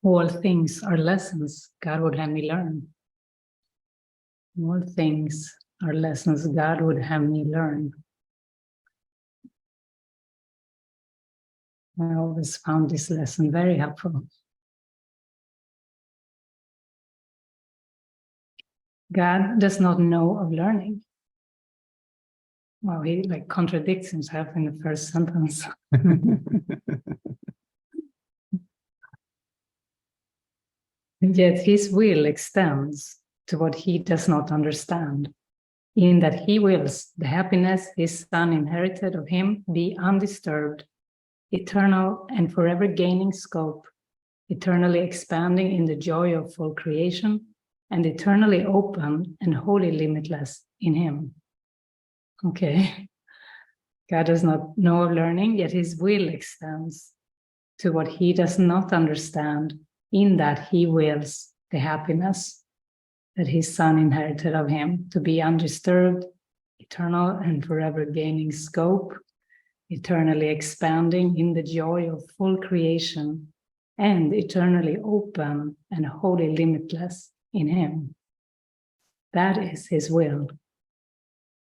All things are lessons God would have me learn. All things are lessons God would have me learn. I always found this lesson very helpful. God does not know of learning. Well, he contradicts himself in the first sentence. And yet his will extends to what he does not understand, in that he wills the happiness his son inherited of him be undisturbed, eternal and forever gaining scope, eternally expanding in the joy of full creation, and eternally open and wholly limitless in him. Okay. God does not know of learning, yet his will extends to what he does not understand, in that he wills the happiness that his son inherited of him to be undisturbed, eternal and forever gaining scope, eternally expanding in the joy of full creation, and eternally open and wholly limitless in him. That is his will.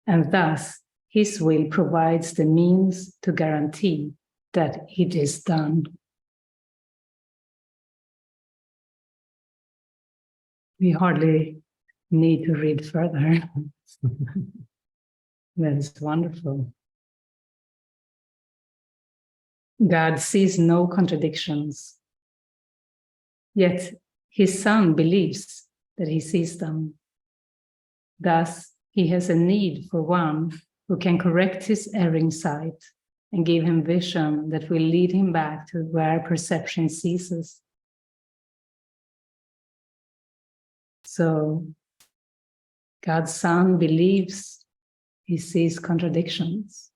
And thus, his will provides the means to guarantee that it is done. We hardly need to read further. That is wonderful. God sees no contradictions, yet his son believes that he sees them. Thus, he has a need for one who can correct his erring sight and give him vision that will lead him back to where perception ceases. So, God's son believes he sees contradictions.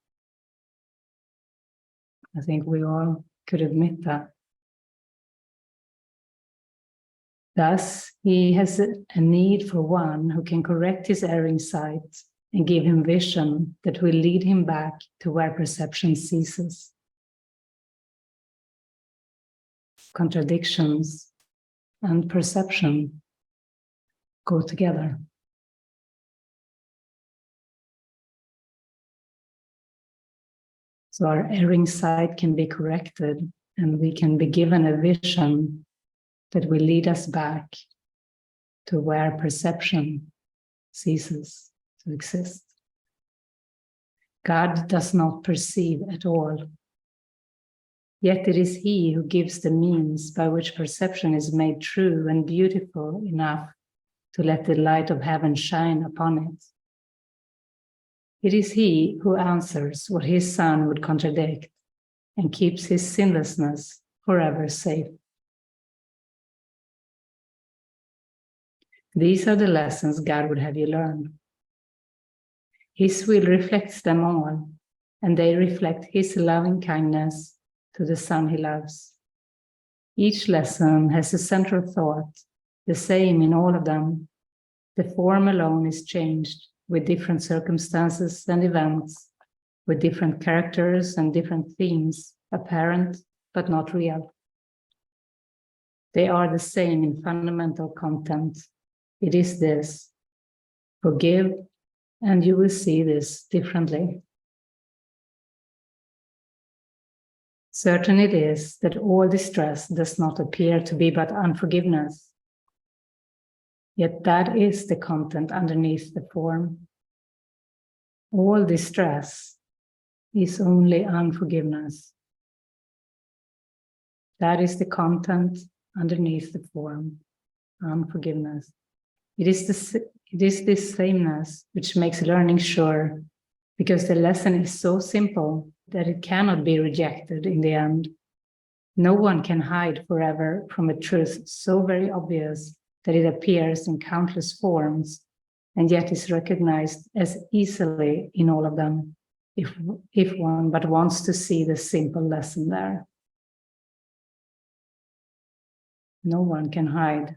I think we all could admit that. Thus, he has a need for one who can correct his erring sight and give him vision that will lead him back to where perception ceases. Contradictions and perception go together. So our erring sight can be corrected, and we can be given a vision that will lead us back to where perception ceases to exist. God does not perceive at all. Yet it is he who gives the means by which perception is made true and beautiful enough to let the light of heaven shine upon it. It is he who answers what his son would contradict and keeps his sinlessness forever safe. These are the lessons God would have you learn. His will reflects them all, and they reflect his loving kindness to the son he loves. Each lesson has a central thought, the same in all of them. The form alone is changed with different circumstances and events, with different characters and different themes, apparent but not real. They are the same in fundamental content. It is this: forgive, and you will see this differently. Certain it is that all distress does not appear to be but unforgiveness. Yet that is the content underneath the form. All distress is only unforgiveness. That is the content underneath the form, unforgiveness. It is this sameness which makes learning sure, because the lesson is so simple that it cannot be rejected in the end. No one can hide forever from a truth so very obvious that it appears in countless forms and yet is recognized as easily in all of them, if one but wants to see the simple lesson there. No one can hide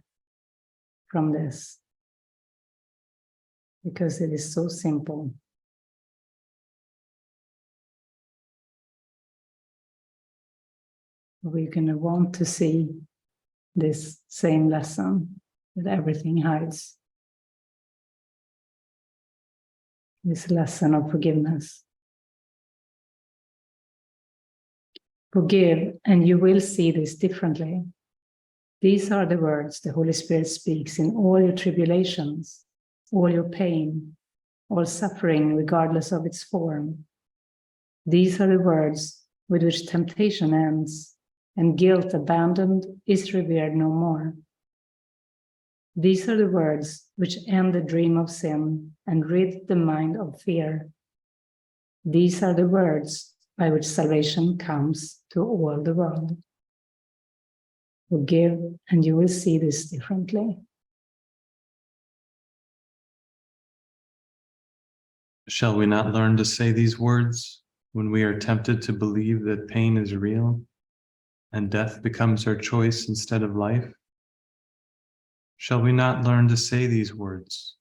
from this, because it is so simple. We're going to want to see this same lesson that everything hides. This lesson of forgiveness. Forgive, and you will see this differently. These are the words the Holy Spirit speaks in all your tribulations, all your pain, all suffering, regardless of its form. These are the words with which temptation ends, and guilt abandoned is revered no more. These are the words which end the dream of sin and rid the mind of fear. These are the words by which salvation comes to all the world. Forgive, and you will see this differently. Shall we not learn to say these words when we are tempted to believe that pain is real and death becomes our choice instead of life? Shall we not learn to say these words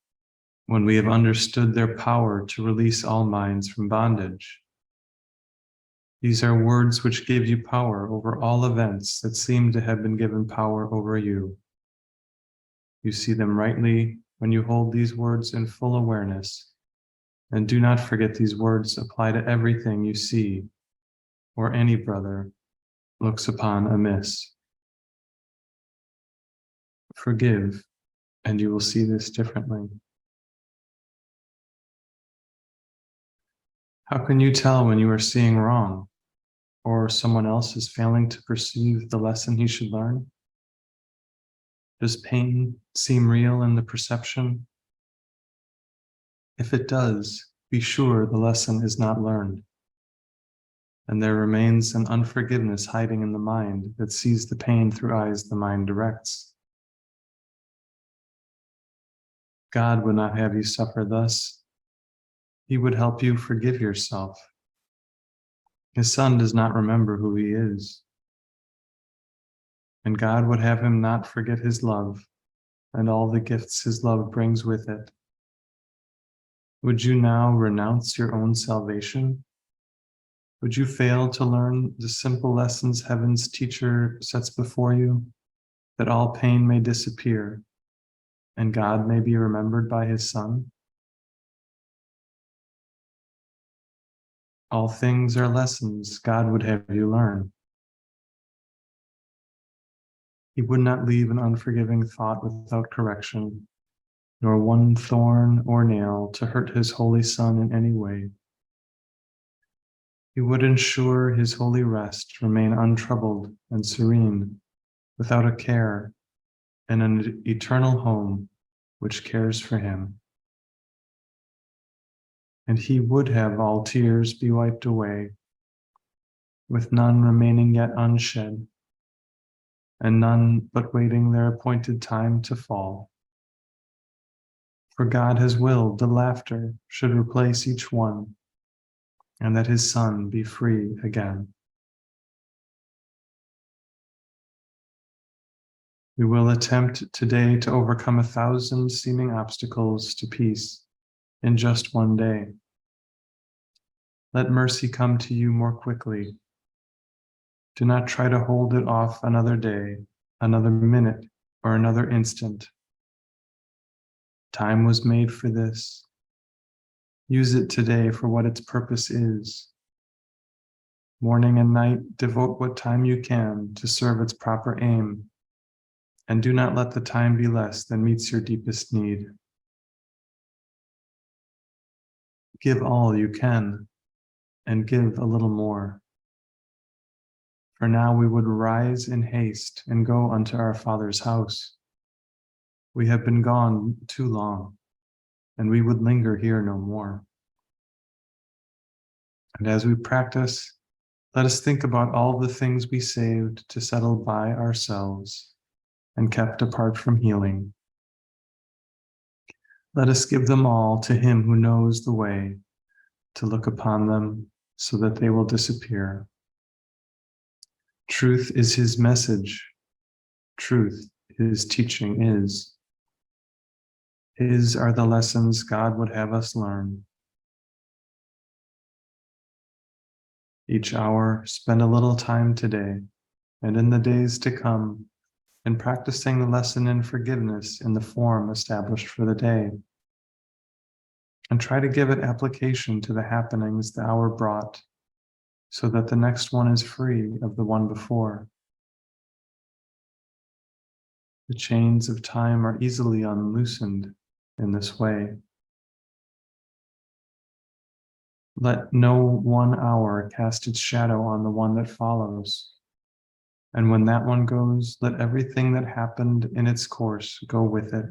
when we have understood their power to release all minds from bondage? These are words which give you power over all events that seem to have been given power over you. You see them rightly when you hold these words in full awareness, and do not forget these words apply to everything you see or any brother looks upon amiss. Forgive, and you will see this differently. How can you tell when you are seeing wrong, or someone else is failing to perceive the lesson he should learn? Does pain seem real in the perception? If it does, be sure the lesson is not learned, and there remains an unforgiveness hiding in the mind that sees the pain through eyes the mind directs. God would not have you suffer thus. He would help you forgive yourself. His Son does not remember who he is, and God would have him not forget his love and all the gifts his love brings with it. Would you now renounce your own salvation? Would you fail to learn the simple lessons heaven's teacher sets before you, that all pain may disappear and God may be remembered by his Son? All things are lessons God would have you learn. He would not leave an unforgiving thought without correction, nor one thorn or nail to hurt his holy Son in any way. He would ensure his holy rest remain untroubled and serene, without a care, in an eternal home which cares for him. And he would have all tears be wiped away, with none remaining yet unshed, and none but waiting their appointed time to fall. For God has willed the laughter should replace each one, and that his Son be free again. We will attempt today to overcome 1,000 seeming obstacles to peace in just one day. Let mercy come to you more quickly. Do not try to hold it off another day, another minute, or another instant. Time was made for this. Use it today for what its purpose is. Morning and night, devote what time you can to serve its proper aim, and do not let the time be less than meets your deepest need. Give all you can, and give a little more. For now we would rise in haste and go unto our Father's house. We have been gone too long, and we would linger here no more. And as we practice, let us think about all the things we saved to settle by ourselves and kept apart from healing. Let us give them all to him who knows the way to look upon them so that they will disappear. Truth is his message. Truth his teaching is. His are the lessons God would have us learn. Each hour, spend a little time today and in the days to come and practicing the lesson in forgiveness in the form established for the day. And try to give it application to the happenings the hour brought, so that the next one is free of the one before. The chains of time are easily unloosened in this way. Let no 1 hour cast its shadow on the one that follows. And when that one goes, let everything that happened in its course go with it.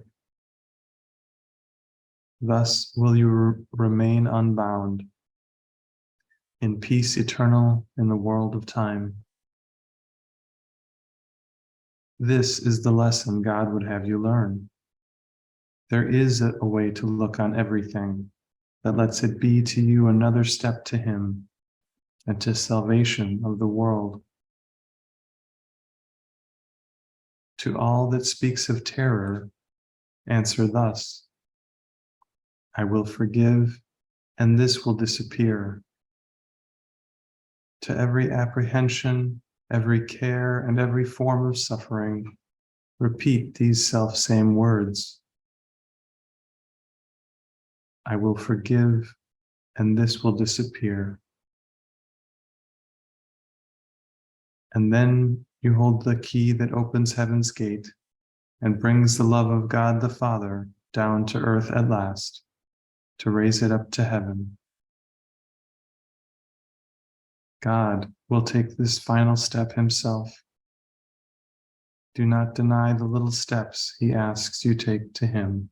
Thus will you remain unbound, in peace eternal in the world of time. This is the lesson God would have you learn. There is a way to look on everything that lets it be to you another step to Him and to salvation of the world. To all that speaks of terror, answer thus: I will forgive, and this will disappear. To every apprehension, every care, and every form of suffering, repeat these self-same words: I will forgive, and this will disappear. And then you hold the key that opens heaven's gate and brings the love of God the Father down to earth at last, to raise it up to heaven. God will take this final step Himself. Do not deny the little steps He asks you take to Him.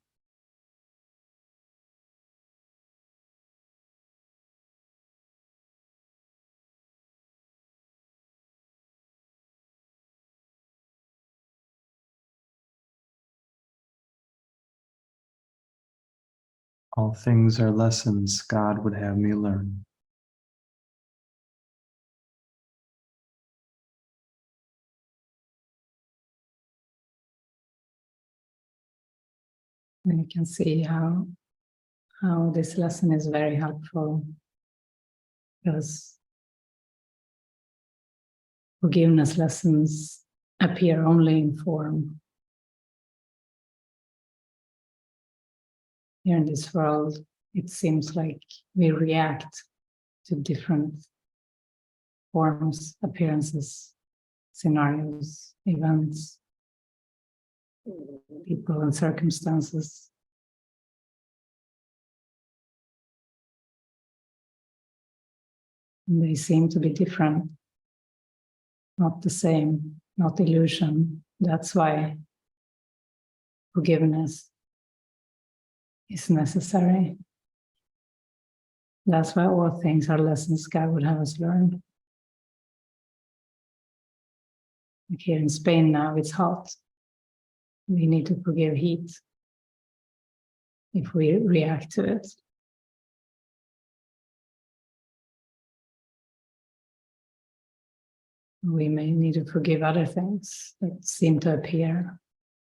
All things are lessons God would have me learn. And you can see how this lesson is very helpful, because forgiveness lessons appear only in form. Here in this world, it seems like we react to different forms, appearances, scenarios, events, people and circumstances. And they seem to be different, not the same, not illusion. That's why forgiveness is necessary. That's why all things are lessons God would have us learn. Like here in Spain now, it's hot. We need to forgive heat if we react to it. We may need to forgive other things that seem to appear,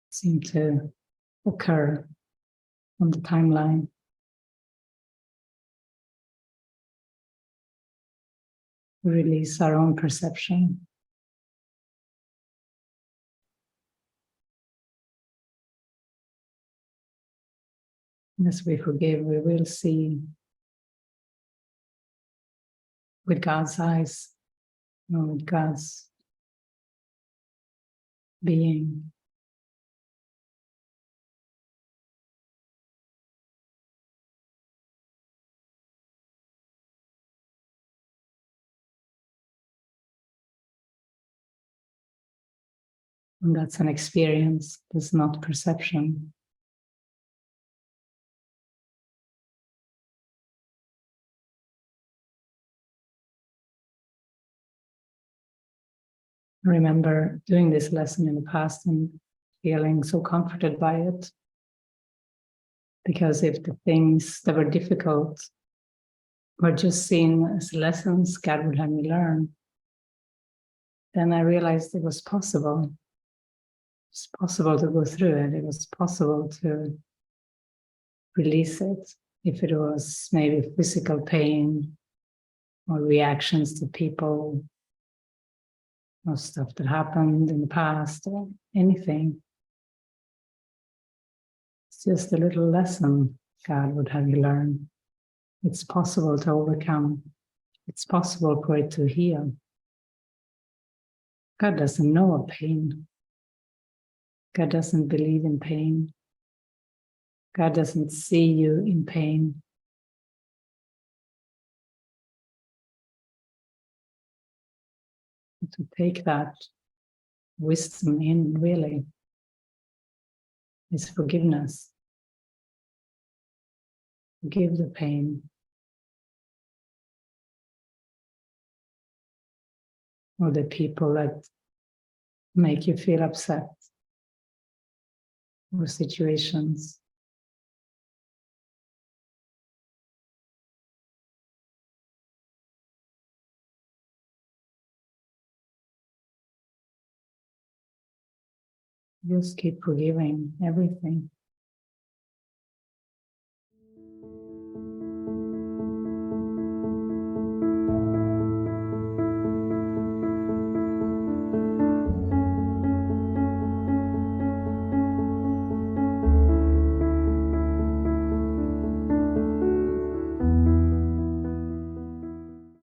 seem to occur on the timeline. We release our own perception. As we forgive, we will see with God's eyes, with God's being. And that's an experience, that's not perception. I remember doing this lesson in the past and feeling so comforted by it. Because if the things that were difficult were just seen as lessons God would have me learn, then I realized it was possible. It's possible to go through it. It was possible to release it if it was maybe physical pain or reactions to people or stuff that happened in the past or anything. It's just a little lesson God would have you learn. It's possible to overcome. It's possible for it to heal. God doesn't know of pain. God doesn't believe in pain. God doesn't see you in pain. To take that wisdom in really is forgiveness. Forgive the pain. Or the people that make you feel upset. Or situations. Just keep forgiving everything.